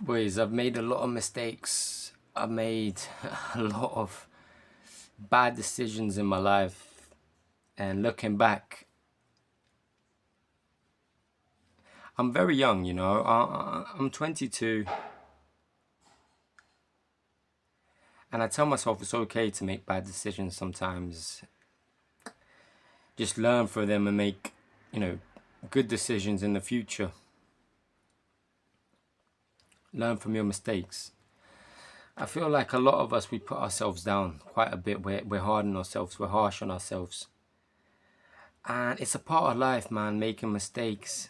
Boys, I've made a lot of mistakes. I've made a lot of bad decisions in my life. And looking back, I'm very young, you know. I'm 22. And I tell myself it's okay to make bad decisions sometimes. Just learn from them and make, good decisions in the future. Learn from your mistakes. I feel like a lot of us, we put ourselves down quite a bit. We're hard on ourselves. We're harsh on ourselves. And it's a part of life, man, making mistakes.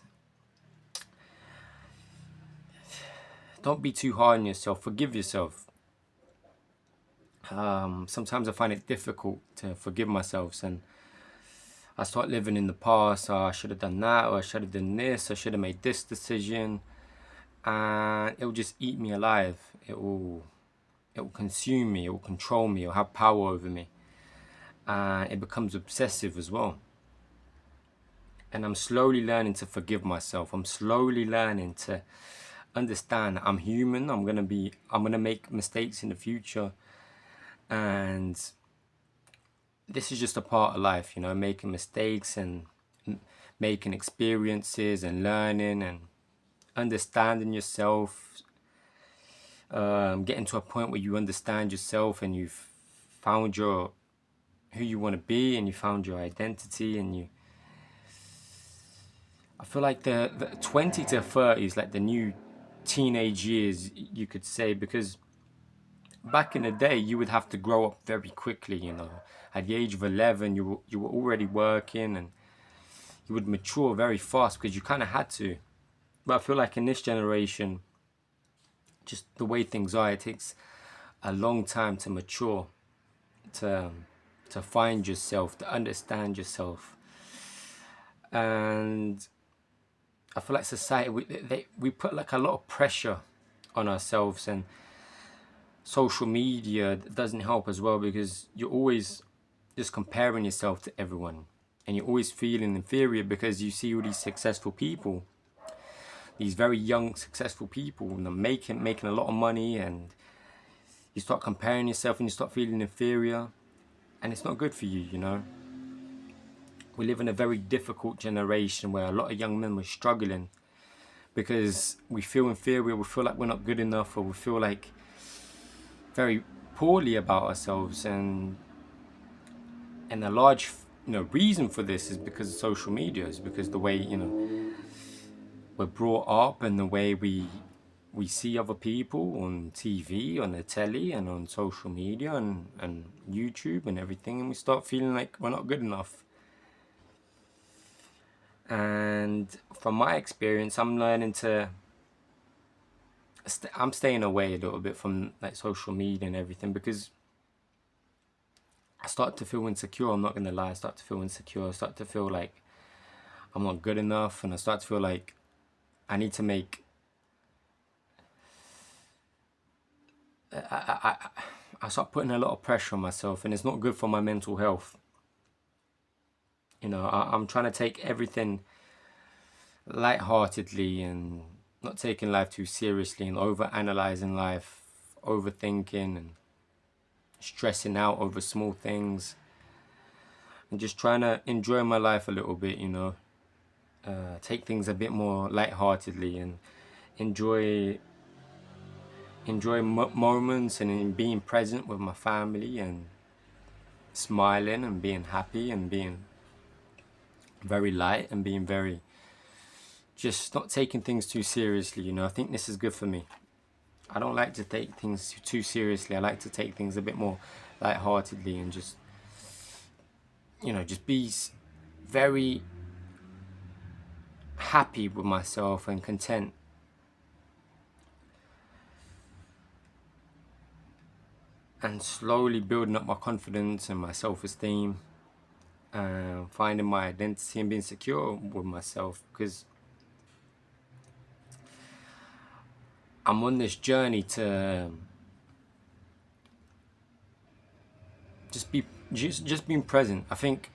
Don't be too hard on yourself. Forgive yourself. Sometimes I find it difficult to forgive myself, and I start living in the past. Oh, I should have done that, or I should have done this. I should have made this decision, and it will just eat me alive. It will consume me. It will control me. It will have power over me, and it becomes obsessive as well. And I'm slowly learning to forgive myself. I'm slowly learning to understand I'm human. I'm gonna make mistakes in the future, and this is just a part of life, making mistakes and making experiences and learning and understanding yourself, getting to a point where you understand yourself and you've found who you want to be, and you found your identity. And I feel like the 20 to 30 is like the new teenage years, you could say, because back in the day you would have to grow up very quickly. At the age of 11 you were already working, and you would mature very fast because you kind of had to. But I feel like in this generation, just the way things are, it takes a long time to mature, to find yourself, to understand yourself. And I feel like society, we put like a lot of pressure on ourselves, and social media doesn't help as well, because you're always just comparing yourself to everyone, and you're always feeling inferior because you see all these successful people, these very young successful people, and they're making a lot of money, and you start comparing yourself and you start feeling inferior, and it's not good for you. We live in a very difficult generation where a lot of young men were struggling because we feel inferior, we feel like we're not good enough, or we feel like very poorly about ourselves. And a large reason for this is because of social media, is because the way we're brought up, and the way we see other people on TV, on the telly, and on social media, and YouTube and everything, and we start feeling like we're not good enough. And from my experience, I'm learning to I'm staying away a little bit from like social media and everything, because I start to feel insecure. I'm not gonna lie, I start to feel insecure. I start to feel like I'm not good enough, and I start to feel like I need to make I start putting a lot of pressure on myself, and it's not good for my mental health. I'm trying to take everything lightheartedly, and not taking life too seriously, and over analyzing life, overthinking, and stressing out over small things, and just trying to enjoy my life a little bit. Take things a bit more lightheartedly, and enjoy moments, and in being present with my family, and smiling, and being happy, and being very light, and being very just not taking things too seriously. I think this is good for me. I don't like to take things too seriously. I like to take things a bit more lightheartedly, and just just be very happy with myself and content. And slowly building up my confidence and my self-esteem, and finding my identity and being secure with myself, because I'm on this journey to just being present. I think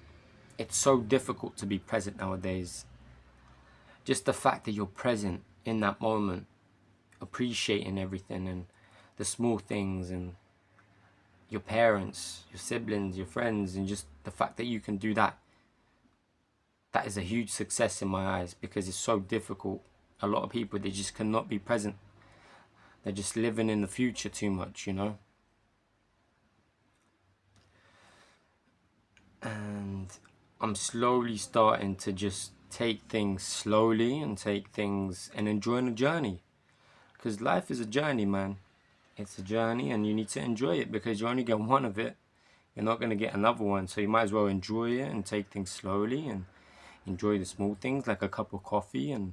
it's so difficult to be present nowadays. Just the fact that you're present in that moment, appreciating everything and the small things, and your parents, your siblings, your friends, and just the fact that you can do that. That is a huge success in my eyes, because it's so difficult. A lot of people, they just cannot be present. They're just living in the future too much, you know. And I'm slowly starting to just take things slowly and take things and enjoying the journey. Because life is a journey, man. It's a journey, and you need to enjoy it, because you only get one of it. You're not going to get another one. So you might as well enjoy it and take things slowly and enjoy the small things, like a cup of coffee and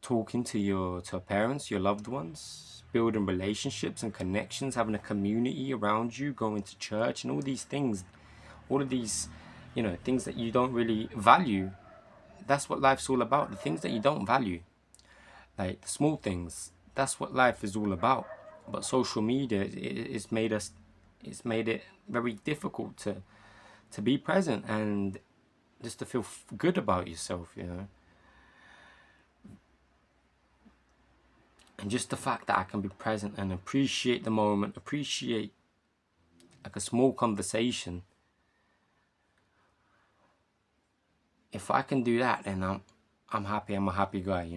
talking to your parents, your loved ones, building relationships and connections, having a community around you, going to church, and all these things, all of these, things that you don't really value. That's what life's all about. The things that you don't value, like the small things. That's what life is all about. But social media, it's made it very difficult to be present and just to feel good about yourself, And just the fact that I can be present and appreciate the moment, appreciate like a small conversation. If I can do that, then I'm happy. I'm a happy guy,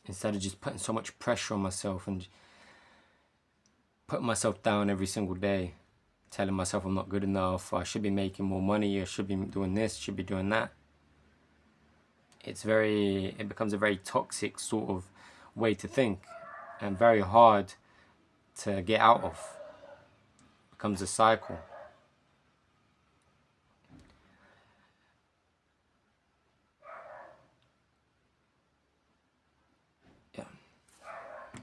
Instead of just putting so much pressure on myself and putting myself down every single day, telling myself I'm not good enough, or I should be making more money, I should be doing this, should be doing that. It becomes a very toxic sort of way to think, and very hard to get out of. It becomes a cycle.